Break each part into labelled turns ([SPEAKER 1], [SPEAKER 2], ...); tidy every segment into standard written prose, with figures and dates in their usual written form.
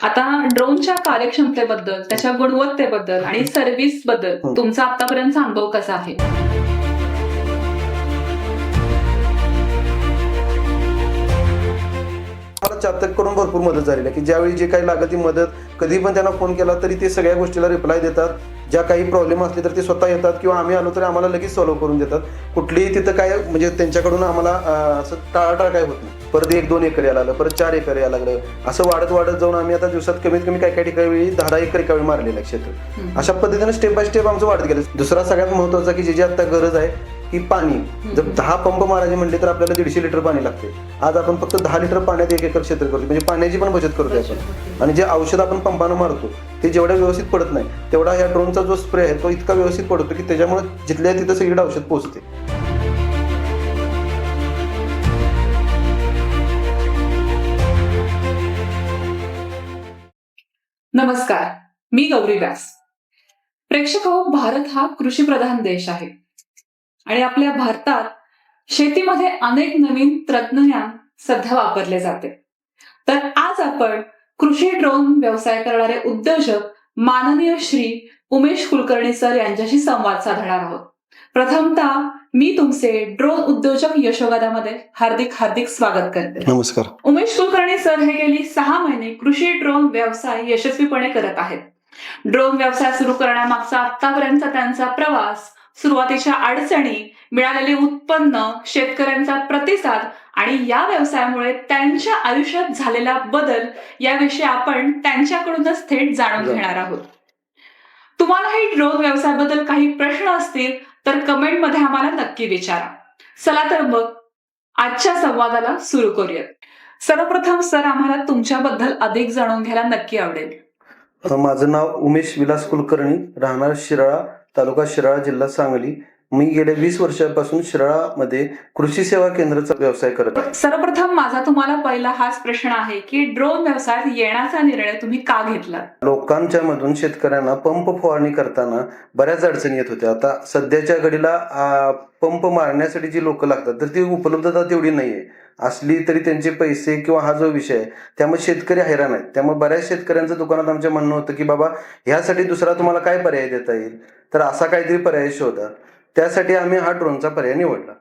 [SPEAKER 1] आता ड्रोनच्या कार्यक्षमतेबद्दल, त्याच्या गुणवत्तेबद्दल आणि सर्व्हिस बद्दल तुमचा आतापर्यंतचा अनुभव कसा आहे?
[SPEAKER 2] मला चातक करून भरपूर मदत झालेली आहे की ज्यावेळी जे काही लागत ती मदत कधी पण त्यांना फोन केला तरी ते सगळ्या गोष्टीला रिप्लाय देतात. ज्या काही प्रॉब्लेम असले तर ते स्वतः येतात किंवा आम्ही आलो तरी आम्हाला लगेच सॉल्व्ह करून देतात. कुठलीही तिथं काय म्हणजे त्यांच्याकडून आम्हाला असं टाळाटाळ काय होत नाही. परत 1-2 एकर यायला लागलं, परत 4 एकर यायला लागलं, असं वाढत वाढत जाऊन आम्ही आता दिवसात कमीत कमी काय ठिकाणी 10 एकर एका वेळी मारलेलं आहे क्षेत्र. अशा पद्धतीने स्टेप बाय स्टेप आमचं वाढत गेलं. दुसरा सगळ्यात महत्त्वाचा की जी आता गरज आहे की पाणी. जर 10 पंप मारायचे म्हणले तर आपल्याला 150 लिटर पाणी लागते. आज आपण फक्त 10 लिटर पाण्यात 1 एकर क्षेत्र करतो, म्हणजे पाण्याची पण बचत करतो आपण. आणि जे औषध आपण पंपानं मारतो ते जेवढ्या व्यवस्थित पडत नाही तेवढा ह्या ड्रोनचा जो स्प्रे आहे तो इतका व्यवस्थित पडतो की त्याच्यामुळे जिथल्या तिथं सगळीकडे औषध पोहोचते.
[SPEAKER 1] नमस्कार, मी गौरी व्यास. प्रेक्षक हो, भारत हा कृषीप्रधान देश आहे आणि आपल्या भारतात शेतीमध्ये अनेक नवीन तंत्रज्ञान सध्या वापरले जाते. तर आज आपण कृषी ड्रोन व्यवसाय करणारे उद्योजक माननीय श्री उमेश कुलकर्णी सर यांच्याशी संवाद साधणार आहोत. प्रथमतः मी तुमचे ड्रोन उद्योजक यशोगाथामध्ये हार्दिक स्वागत करते.
[SPEAKER 2] नमस्कार.
[SPEAKER 1] उमेश कुलकर्णी सर हे गेली 6 महिने कृषी ड्रोन व्यवसाय यशस्वीपणे करत आहेत. ड्रोन व्यवसाय सुरू करण्यामागचा आतापर्यंतचा त्यांचा प्रवास, सुरुवातीच्या अडचणी, मिळालेले उत्पन्न, शेतकऱ्यांचा प्रतिसाद आणि या व्यवसायामुळे त्यांच्या आयुष्यात झालेला बदल याविषयी आपण त्यांच्याकडूनच थेट जाणून घेणार आहोत. तुम्हालाही ड्रोन व्यवसायाबद्दल काही प्रश्न असतील तर कमेंटमध्ये आम्हाला नक्की विचारा. चला तर मग आजच्या संवादाला सुरू करूयात. सर्वप्रथम सर, आम्हाला तुमच्याबद्दल अधिक जाणून घ्यायला नक्की आवडेल.
[SPEAKER 2] माझं नाव उमेश विलास कुलकर्णी, राहणार शिराळा, तालुका शिराळा, जिल्हा सांगली. मी गेल्या 20 वर्षांपासून शिराळामध्ये कृषी सेवा केंद्राचा व्यवसाय करत आहे.
[SPEAKER 1] सर्वप्रथम माझा तुम्हाला पहिला हाच प्रश्न आहे की ड्रोन व्यवसायात येण्याचा निर्णय तुम्ही का घेतला?
[SPEAKER 2] लोकांच्या मधून शेतकऱ्यांना पंप फवारणी करताना बऱ्याच अडचणी येत होत्या. आता सध्याच्या घडीला पंप मारण्यासाठी जी लोक लागतात तर ती उपलब्धता तेवढी नाहीये. असली तरी त्यांचे पैसे किंवा हा जो विषय आहे त्यामुळे शेतकरी हैराण आहेत. त्यामुळे बऱ्याच शेतकऱ्यांचं दुकानात आमच्या म्हणणं होतं की बाबा ह्यासाठी दुसरा तुम्हाला काय पर्याय देता येईल, तर असा काहीतरी पर्याय शोधा. त्यासाठी आम्ही हा ड्रोनचा पर्याय निवडला.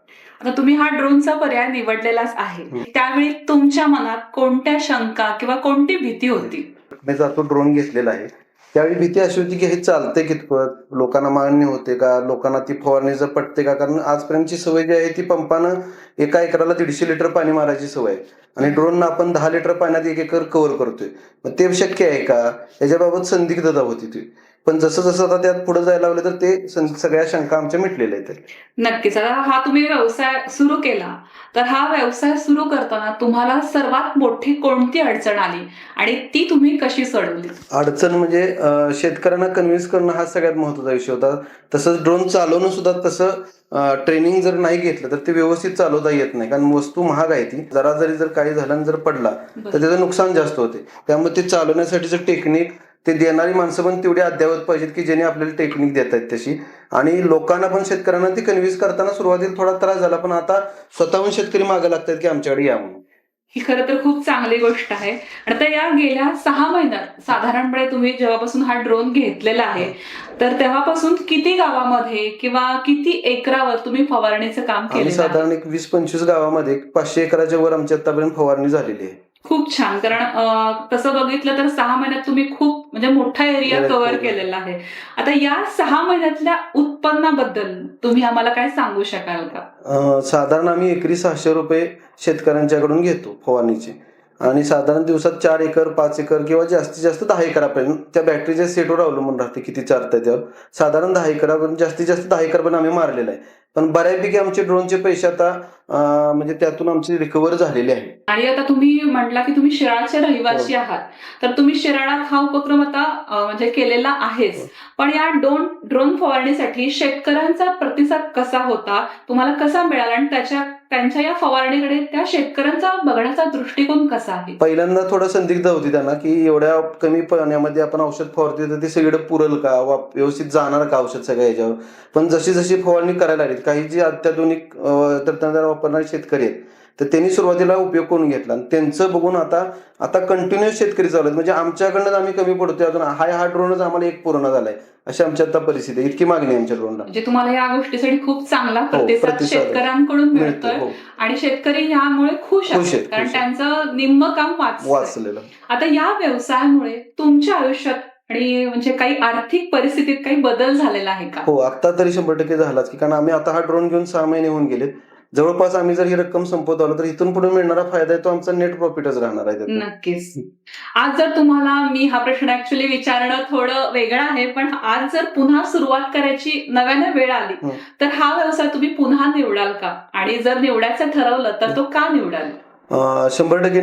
[SPEAKER 1] आता तुम्ही हा ड्रोनचा पर्याय निवडलेलाच आहे, त्यावेळी तुमच्या मनात कोणत्या शंका किंवा कोणती भीती होती?
[SPEAKER 2] मी जातो ड्रोन घेतलेला आहे त्यावेळी भीती अशी होती की हे चालते कितपत, लोकांना मान्य होते का, लोकांना ती फवारणीचं पटते का. कारण आजपर्यंतची सवय जी आहे ती पंपानं एका एकराला 150 लिटर पाणी मारायची सवय आहे आणि ड्रोननं आपण 10 लिटर पाण्यात 1 एकर कव्हर करतोय. मग ते शक्य आहे का, याच्याबाबत संदिग्धता होती ती. पण जसं जसं आता त्यात पुढे जायला लागलं तर ते सगळ्या शंका आमच्या मिटलेल्या आहेत.
[SPEAKER 1] नक्कीच. आता हा तुम्ही व्यवसाय सुरू केला, तर हा व्यवसाय सुरू करताना तुम्हाला सर्वात मोठी कोणती अडचण आली आणि ती तुम्ही कशी सोडवली?
[SPEAKER 2] अडचण म्हणजे शेतकऱ्यांना कन्व्हिन्स करणं हा सगळ्यात महत्त्वाचा विषय होता. तसंच ड्रोन चालवणं सुद्धा तसं ट्रेनिंग जर नाही घेतलं तर ते व्यवस्थित चालवता येत नाही. कारण वस्तू महाग आहे ती, जर काही झालं जर पडला तर त्याचं नुकसान जास्त होते. त्यामुळे ते चालवण्यासाठीचं टेक्निक ते देणारी माणसं पण तेवढी अद्ययावत पाहिजेत की ज्याने आपल्याला टेक्निक देत आहेत तशी. आणि लोकांना पण शेतकऱ्यांना ती कन्व्हिन्स करताना सुरुवातीला थोडा त्रास झाला, पण आता स्वतःहून शेतकरी मागे लागतात की आमच्याकडे या म्हणून.
[SPEAKER 1] ही खरं तर खूप चांगली गोष्ट आहे. आता या गेल्या 6 महिन्यात साधारणपणे तुम्ही जेव्हापासून हा ड्रोन घेतलेला आहे तर तेव्हापासून किती गावामध्ये किंवा किती एकरावर तुम्ही फवारणीचं काम केलं?
[SPEAKER 2] साधारण 20-25 गावामध्ये 500 एकराच्या वर आमची आतापर्यंत फवारणी झालेली आहे.
[SPEAKER 1] खूप छान. कारण तसं बघितलं तर 6 महिन्यात तुम्ही खूप म्हणजे मोठा एरिया कव्हर केलेला आहे. आता या 6 महिन्यातल्या उत्पन्नाबद्दल तुम्ही आम्हाला काय सांगू शकाल का?
[SPEAKER 2] साधारण आम्ही एकरी 600 रुपये शेतकऱ्यांच्याकडून घेतो फवारणीचे आणि साधारण दिवसात 4 एकर 5 एकर किंवा जास्तीत जास्त 10 एकरापर्यंत त्या बॅटरीच्या सेटवर अवलंबून राहते किती चारताय त्यावर. साधारण 10 एकरापर्यंत जास्तीत जास्त 10 एकर पण आम्ही मारलेला आहे. पण बऱ्यापैकी आमचे ड्रोनचे पैसे आता म्हणजे त्यातून आमचे रिकव्हर झालेले आहे.
[SPEAKER 1] आणि आता तुम्ही म्हटला की तुम्ही शिराळाचे रहिवासी आहात, तर तुम्ही शिराळात हा उपक्रम आता म्हणजे केलेला आहेच, पण या ड्रोन फवारणीसाठी शेतकऱ्यांचा प्रतिसाद कसा होता, तुम्हाला कसा मिळाला आणि त्यांच्या या फवारणीकडे त्या शेतकऱ्यांचा बघण्याचा दृष्टिकोन कसा आहे?
[SPEAKER 2] पहिल्यांदा थोडं संदिग्ध होती त्यांना की एवढ्या कमी पाण्यामध्ये आपण औषध फवारतोय तर ते सगळं पुरल का, व्यवस्थित जाणार का औषध सगळ्या याच्यावर. पण जशी जशी फवारणी करायला लागली, काही जे अत्याधुनिक तंत्रज्ञान वापरणारे शेतकरी आहेत तर त्यांनी सुरुवातीला उपयोग करून घेतला आणि त्यांचं बघून आता आता कंटिन्युअस शेतकरी चालू आहेत. म्हणजे आमच्याकडनं आम्ही कमी पडतोय अजून हा ड्रोनच आम्हाला एक पूर्ण झालाय अशी आमची आता परिस्थिती आहे. इतकी मागणी आहे आमच्या ड्रोनला.
[SPEAKER 1] म्हणजे तुम्हाला या गोष्टीसाठी खूप चांगला प्रतिसाद
[SPEAKER 2] प्रतिसाद
[SPEAKER 1] शेतकऱ्यांकडून
[SPEAKER 2] मिळतो.
[SPEAKER 1] मिळतोय आणि शेतकरी ह्यामुळे खुश आहेत कारण त्यांचं निम्म काम
[SPEAKER 2] वाचलेलं.
[SPEAKER 1] आता या व्यवसायामुळे तुमच्या आयुष्यात आणि म्हणजे काही आर्थिक परिस्थितीत काही बदल झालेला आहे का?
[SPEAKER 2] हो, आता तरी 100% झालाच की, कारण आम्ही आता हा ड्रोन घेऊन 6 महिने होऊन गेले. जवळपास आम्ही जर ही रक्कम संपवत आलो तर इथून पुढे मिळणारा फायदा आहे तो आमचा नेट प्रॉफिटच राहणार आहे त्यातून.
[SPEAKER 1] नक्कीच. आज जर तुम्हाला मी हा प्रश्न ऍक्च्युली विचारणं थोडं वेगळं आहे, पण आज जर पुन्हा सुरुवात करायची नव्याने वेळ आली तर हा व्यवसाय तुम्ही पुन्हा निवडाल का? आणि जर निवडायचं ठरवलं तर तो का निवडाल?
[SPEAKER 2] 100%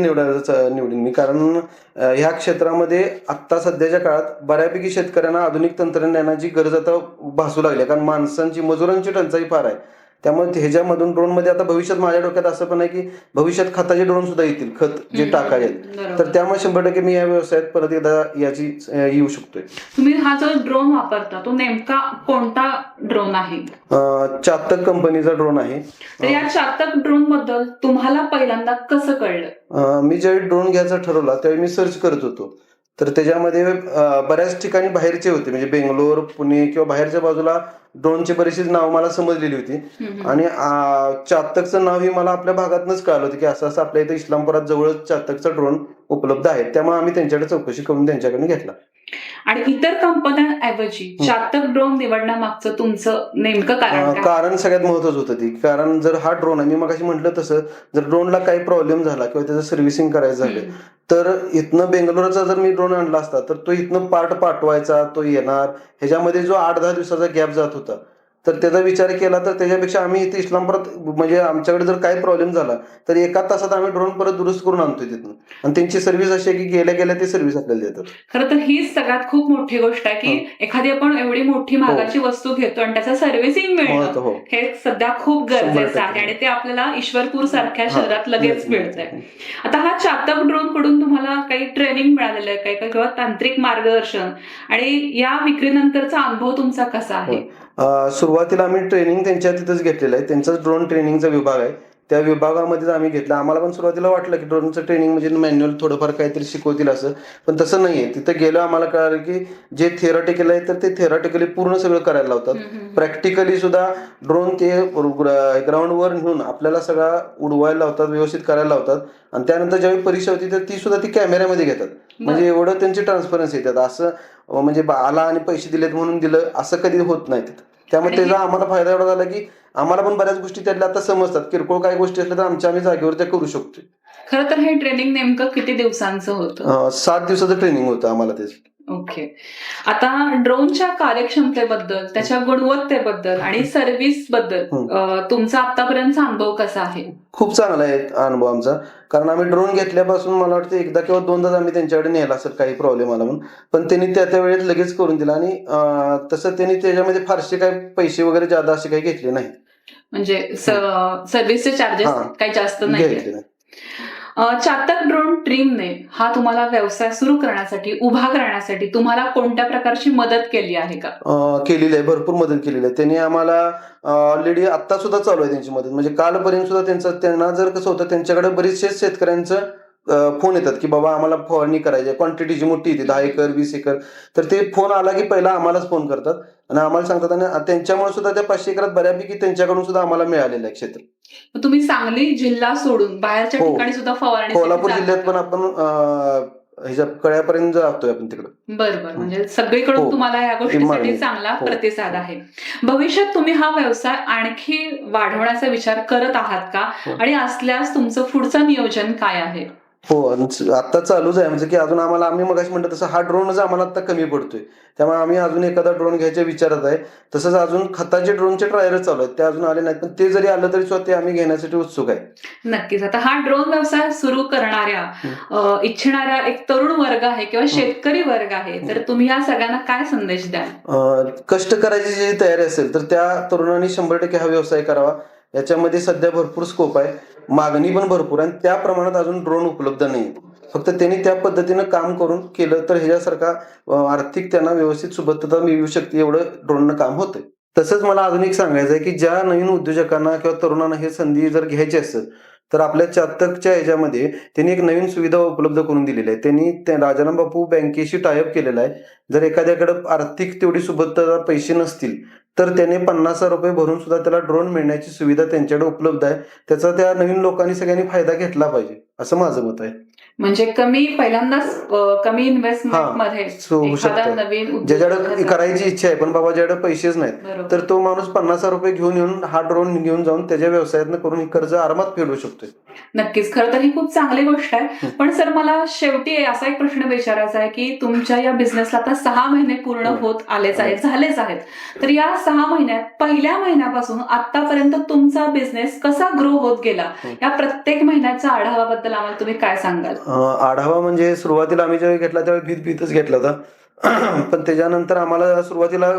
[SPEAKER 2] निवडीन मी, कारण ह्या क्षेत्रामध्ये आत्ता सध्याच्या काळात बऱ्यापैकी शेतकऱ्यांना आधुनिक तंत्रज्ञानाची गरज आता भासू लागली, कारण माणसांची मजुरांची टंचाई फार आहे. त्यामुळे ह्याच्यामधून ड्रोनमध्ये आता भविष्यात माझ्या डोक्यात असं पण आहे की भविष्यात खताचे ड्रोन सुद्धा येतील, खत जे टाकायचे. तर त्यामुळे 100% मी या व्यवसायात परत एकदा याची येऊ शकतोय.
[SPEAKER 1] तुम्ही हा जो ड्रोन वापरता तो नेमका कोणता ड्रोन आहे?
[SPEAKER 2] चातक कंपनीचा ड्रोन आहे.
[SPEAKER 1] तर या चातक ड्रोन बद्दल तुम्हाला पहिल्यांदा कसं कळलं?
[SPEAKER 2] मी ज्यावेळी ड्रोन घ्यायचा ठरवला त्यावेळी मी सर्च करत होतो. तर त्याच्यामध्ये बऱ्याच ठिकाणी बाहेरचे होते, म्हणजे बेंगलोर, पुणे किंवा बाहेरच्या बाजूला ड्रोनची बरीचशीच नाव मला समजलेली होती. आणि चातकचं नाव ही मला आपल्या भागातनंच कळालं होतं की असं असं आपल्या इथं इस्लामपुरात जवळच चातकचा ड्रोन उपलब्ध आहे. त्यामुळे आम्ही त्यांच्याकडे चौकशी करून त्यांच्याकडे घेतला.
[SPEAKER 1] आणि इतर कंपन्यांऐवजी चातक ड्रोन निवडण्यामागचं तुमचं नेमकं कारण काय?
[SPEAKER 2] कारण सगळ्यात महत्वाचं होतं ती, कारण जर हा ड्रोन आहे, मी मगाशी म्हटलं तसं, जर ड्रोनला काही प्रॉब्लेम झाला किंवा त्याचं सर्व्हिसिंग करायचं झालं तर इथनं बेंगलोरचा जर मी ड्रोन आणला असता तर तो इथनं पार्ट पाठवायचा, तो येणार, ह्याच्यामध्ये जो 8-10 दिवसाचा गॅप जात होता. तर त्याचा विचार केला तर त्याच्यापेक्षा आम्ही इथे इस्लामपुरात, म्हणजे आमच्याकडे जर काही प्रॉब्लेम झाला तर 1 तासात आम्ही ड्रोन परत दुरुस्त करून आणतोय तिथनं. आणि त्यांची सर्व्हिस अशी आहे की गेल्या गेल्या ते सर्व्हिस आपल्याला देतात.
[SPEAKER 1] खरं तर हीच सगळ्यात खूप मोठी गोष्ट आहे की एखादी आपण एवढी मोठी महागाची वस्तू घेतो आणि त्याचं सर्व्हिसिंग मिळणं हे सध्या खूप गरजेचं आहे आणि ते आपल्याला ईश्वरपूर सारख्या शहरात लगेच मिळतंय. आता हा चातक ड्रोन कडून तुम्हाला काही ट्रेनिंग मिळालेलं आहे काय किंवा तांत्रिक मार्गदर्शन, आणि या विक्रीनंतरचा अनुभव तुमचा कसा आहे?
[SPEAKER 2] सुरुवातीला आम्ही ट्रेनिंग त्यांच्या तिथंच घेतलेलं आहे. त्यांचाच ड्रोन ट्रेनिंगचा विभाग आहे, त्या विभागामध्ये आम्ही घेतलं. आम्हाला पण सुरुवातीला वाटलं की ड्रोनचं ट्रेनिंग म्हणजे मॅन्युअल थोडंफार काहीतरी शिकवतील असं, पण तसं नाहीये. तिथं गेलो आम्हाला कळालं की जे थिअरॉटिकल आहे तर ते थिअरॉटिकली पूर्ण सगळं करायला लावतात. प्रॅक्टिकली सुद्धा ड्रोन ते ग्राउंडवर नेऊन आपल्याला सगळा उडवायला लावतात, व्यवस्थित करायला लावतात. आणि त्यानंतर ज्यावेळी परीक्षा होती तर ती सुद्धा ती कॅमेऱ्यामध्ये घेतात. म्हणजे एवढं त्यांची ट्रान्सपरन्सी येतात. असं म्हणजे आला आणि पैसे दिलेत म्हणून दिलं असं कधी होत नाही तिथं. त्यामुळे त्याचा आम्हाला फायदा एवढा झाला की आम्हाला पण बऱ्याच गोष्टी त्यातल्या आता समजतात. किरकोळ काही गोष्टी असल्या तर आम्ही जागेवर त्या करू शकतो.
[SPEAKER 1] खरं तर हे ट्रेनिंग नेमकं किती दिवसांचं होतं?
[SPEAKER 2] 7 दिवसाचं ट्रेनिंग होतं आम्हाला त्याचं.
[SPEAKER 1] ओके. आता ड्रोनच्या कार्यक्षमतेबद्दल, त्याच्या गुणवत्तेबद्दल आणि सर्व्हिस बद्दल तुमचा आतापर्यंतचा अनुभव कसा आहे?
[SPEAKER 2] खूप चांगला आहे अनुभव आमचा, कारण आम्ही ड्रोन घेतल्यापासून मला वाटतं 1दा किंवा 2दाच आम्ही त्यांच्याकडे नेला असेल काही प्रॉब्लेम आला म्हणून, पण त्यांनी त्या वेळेस लगेच करून दिला. आणि तसं त्यांनी त्याच्यामध्ये फारसे काही पैसे वगैरे जादा असे काही घेतले नाही.
[SPEAKER 1] म्हणजे सर्व्हिसचे चार्जेस काही जास्त नाही. चातक ड्रोन टीमने हा तुम्हाला व्यवसाय सुरू करण्यासाठी, उभा करण्यासाठी तुम्हाला कोणत्या प्रकारची मदत केली आहे का?
[SPEAKER 2] केलेली आहे, भरपूर मदत केलेली आहे. त्यांनी आम्हाला ऑलरेडी आता सुद्धा चालू आहे त्यांची मदत. म्हणजे कालपर्यंत सुद्धा त्यांना जर कसं होतं, त्यांच्याकडे बरेचसे शेतकऱ्यांचं फोन येतात की बाबा आम्हाला फवारणी करायची आहे, क्वांटिटीची मोठी येते, 10 एकर 20 एकर. तर ते फोन आला की पहिला आम्हालाच फोन करतात आणि आम्हाला सांगतात. आणि त्यांच्यामुळे सुद्धा त्या 500 एकरात बऱ्यापैकी त्यांच्याकडून सुद्धा आम्हाला मिळालेलं आहे क्षेत्र.
[SPEAKER 1] तुम्ही सांगली जिल्हा सोडून बाहेरच्या ठिकाणी सुद्धा फवारणी,
[SPEAKER 2] कोल्हापूर जिल्ह्यात पण आपण ह्याच्या कळ्यापर्यंत जातोय आपण तिकडे.
[SPEAKER 1] बरोबर. म्हणजे सगळीकडून तुम्हाला या गोष्टीसाठी चांगला प्रतिसाद आहे. भविष्यात तुम्ही हा व्यवसाय आणखी वाढवण्याचा विचार करत आहात का? आणि असल्यास तुमचं पुढचं नियोजन काय आहे?
[SPEAKER 2] हो, आता चालूच आहे. म्हणजे की अजून आम्ही मगाशी म्हटलं तसं हा ड्रोनच आम्हाला आता कमी पडतोय, त्यामुळे आम्ही अजून एखादा ड्रोन घ्यायच्या विचारात आहे. तसंच अजून खताचे ड्रोनचे ट्रायलच चालू आहेत, ते अजून आले नाहीत, पण ते जरी आलं तरी सुद्धा ते आम्ही घेण्यासाठी उत्सुक आहे.
[SPEAKER 1] नक्कीच. आता हा ड्रोन व्यवसाय सुरू करणाऱ्या इच्छिणाऱ्या एक तरुण वर्ग आहे किंवा शेतकरी वर्ग आहे, तर तुम्ही या सगळ्यांना काय संदेश द्याल?
[SPEAKER 2] कष्ट करायची जी तयारी असेल तर त्या तरुणांनी 100% हा व्यवसाय करावा. याच्यामध्ये सध्या भरपूर स्कोप आहे, मागणी पण भरपूर आहे, त्या प्रमाणात अजून ड्रोन उपलब्ध नाही. फक्त त्यांनी त्या पद्धतीनं काम करून केलं तर ह्याच्यासारखा आर्थिक त्यांना व्यवस्थित सुबत्तता मिळू शकते, एवढं ड्रोननं काम होतंय. तसंच मला अजून एक सांगायचं आहे की ज्या नवीन उद्योजकांना किंवा तरुणांना हे संधी जर घ्यायची असेल तर आपल्या चातकच्या ह्याच्यामध्ये त्यांनी एक नवीन सुविधा उपलब्ध करून दिलेली आहे. त्यांनी राजाराम बापू बँकेशी टायअप केलेला आहे. जर एखाद्याकडे आर्थिक तेवढी सुबत्ता पैसे नसतील तर त्याने 50,000 रुपये भरून सुद्धा त्याला ड्रोन मिळण्याची सुविधा त्यांच्याकडे उपलब्ध आहे. त्याचा त्या नवीन लोकांनी सगळ्यांनी फायदा घेतला पाहिजे असं माझं मत आहे.
[SPEAKER 1] म्हणजे पहिल्यांदाच कमी इन्व्हेस्टमेंट मध्ये
[SPEAKER 2] होऊ
[SPEAKER 1] एखादा
[SPEAKER 2] शकतं.
[SPEAKER 1] नवीन उद्योग
[SPEAKER 2] ज्याच्याकडे
[SPEAKER 1] उघडायचा.
[SPEAKER 2] करायची इच्छा आहे पण बाबा ज्याच्याकडे पैसेच नाहीत
[SPEAKER 1] बरोबर.
[SPEAKER 2] तर तो माणूस 50,000 रुपये घेऊन येऊन हा ड्रोन घेऊन जाऊन त्याच्या व्यवसायातनं करून ही कर्ज आरामात फेडू शकतोय.
[SPEAKER 1] नक्कीच, खरं तर ही खूप चांगली गोष्ट आहे. पण सर मला शेवटी असा एक प्रश्न विचारायचा आहे की तुमच्या या बिझनेसला आता 6 महिने पूर्ण होत आलेच आहेत, झालेच आहेत. तर या 6 महिन्यात पहिल्या महिन्यापासून आतापर्यंत तुमचा बिझनेस कसा ग्रो होत गेला, या प्रत्येक महिन्याच्या आढावाबद्दल आम्हाला तुम्ही काय सांगाल?
[SPEAKER 2] आढावा म्हणजे सुरुवातीला आम्ही जेव्हा घेतला त्यावेळी भीतच घेतला होता. पण त्याच्यानंतर आम्हाला सुरुवातीला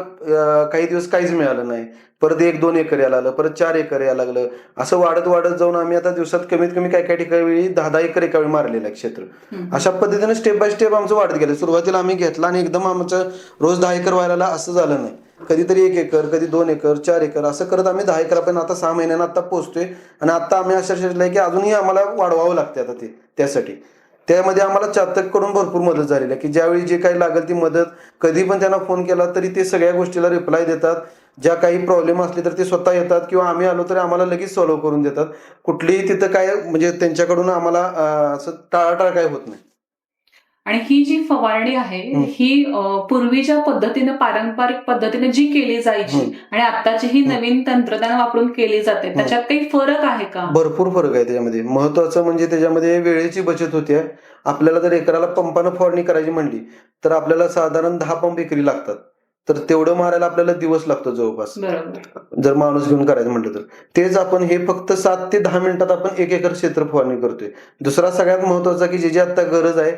[SPEAKER 2] काही दिवस काहीच मिळालं नाही. परत 1-2 एकर यायला लागलं, परत 4 एकर यायला लागलं. असं वाढत वाढत जाऊन आम्ही आता दिवसात कमीत कमी काही काही ठिकाणी 10-10 एकर एका वेळी मारलेलं आहे क्षेत्र. अशा पद्धतीने स्टेप बाय स्टेप आमचं वाढत गेलं. सुरुवातीला आम्ही घेतला आणि एकदम आमचं रोज 10 एकर व्हायला असं झालं नाही. कधीतरी 1 एकर, कधी 2 एकर, 4 एकर असं करत आम्ही 10 एकरापर्यंत आता 6 महिन्यांना आता पोहोचतोय. आणि आता आम्ही अशा आहे की अजूनही आम्हाला वाढवावं लागते आता त्यासाठी. त्यामध्ये आम्हाला चातककडून भरपूर मदत झालेली आहे की ज्यावेळी जे काही लागेल ती मदत कधी पण त्यांना फोन केला तरी ते सगळ्या गोष्टीला रिप्लाय देतात. ज्या काही प्रॉब्लेम असले तर ते स्वतः येतात किंवा आम्ही आलो तरी आम्हाला लगेच सॉल्व्ह करून देतात. कुठलीही तिथं काय म्हणजे त्यांच्याकडून आम्हाला असं टाळाटाळ काय होत नाही.
[SPEAKER 1] आणि ही जी फवारणी आहे ही पूर्वीच्या पद्धतीने, पारंपरिक पद्धतीने जी केली जायची आणि आताची ही नवीन तंत्रज्ञान वापरून केली जाते, त्याच्यात काही फरक आहे का?
[SPEAKER 2] भरपूर फरक आहे त्याच्यामध्ये. महत्वाचं म्हणजे त्याच्यामध्ये वेळेची बचत होते. आपल्याला जर एकराला पंपानं फवारणी करायची म्हणली तर आपल्याला साधारण 10 पंप एकरी लागतात. तर तेवढं मारायला आपल्याला दिवस लागतो जवळपास.
[SPEAKER 1] बरोबर.
[SPEAKER 2] जर माणूस घेऊन करायचं म्हटलं तर तेच आपण हे फक्त 7 ते 10 मिनिटात आपण 1 एकर क्षेत्र फवारणी करतोय. दुसरा सगळ्यात महत्वाचा की जी आता गरज आहे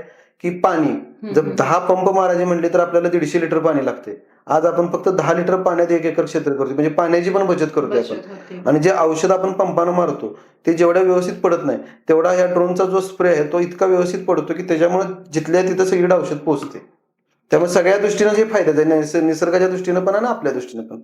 [SPEAKER 2] की पाणी. जर 10 पंप मारायचे म्हटले तर आपल्याला 150 लिटर पाणी लागते. आज आपण फक्त 10 लिटर पाण्यात 1 एकर क्षेत्र करतोय. म्हणजे पाण्याची पण बचत करतोय आपण. आणि जे औषध आपण पंपानं मारतो ते जेवढ्या व्यवस्थित पडत नाही तेवढा ह्या ड्रोनचा जो स्प्रे आहे तो इतका व्यवस्थित पडतो की त्याच्यामुळे जिथल्या तिथं सगळीकडे औषध पोहोचते. त्यामुळे सगळ्या दृष्टीनं जे फायदा आहे, निसर्गाच्या दृष्टीनं पण आणि आपल्या दृष्टीनं पण.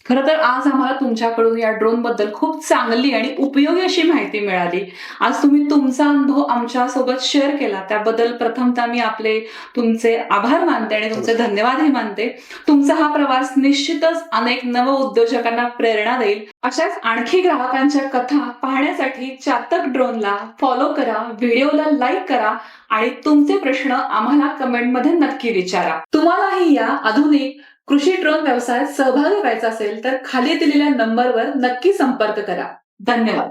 [SPEAKER 1] खरं तर आज आम्हाला तुमच्याकडून या ड्रोन बद्दल खूप चांगली आणि उपयोगी अशी माहिती मिळाली. आज तुम्ही तुमचा अनुभव आमच्यासोबत शेअर केला त्याबद्दल प्रथमतः मी तुमचे आभार मानते आणि तुमचे धन्यवादही मानते. तुमचा हा प्रवास निश्चितच अनेक नव उद्योजकांना प्रेरणा देईल. अशाच आणखी ग्राहकांच्या कथा पाहण्यासाठी चातक ड्रोनला फॉलो करा, व्हिडिओला लाईक करा आणि तुमचे प्रश्न आम्हाला कमेंटमध्ये नक्की विचारा. तुम्हालाही या आधुनिक कृषी ड्रोन व्यवसायात सहभागी व्हायचा असेल तर खाली दिलेल्या नंबरवर नक्की संपर्क करा. धन्यवाद.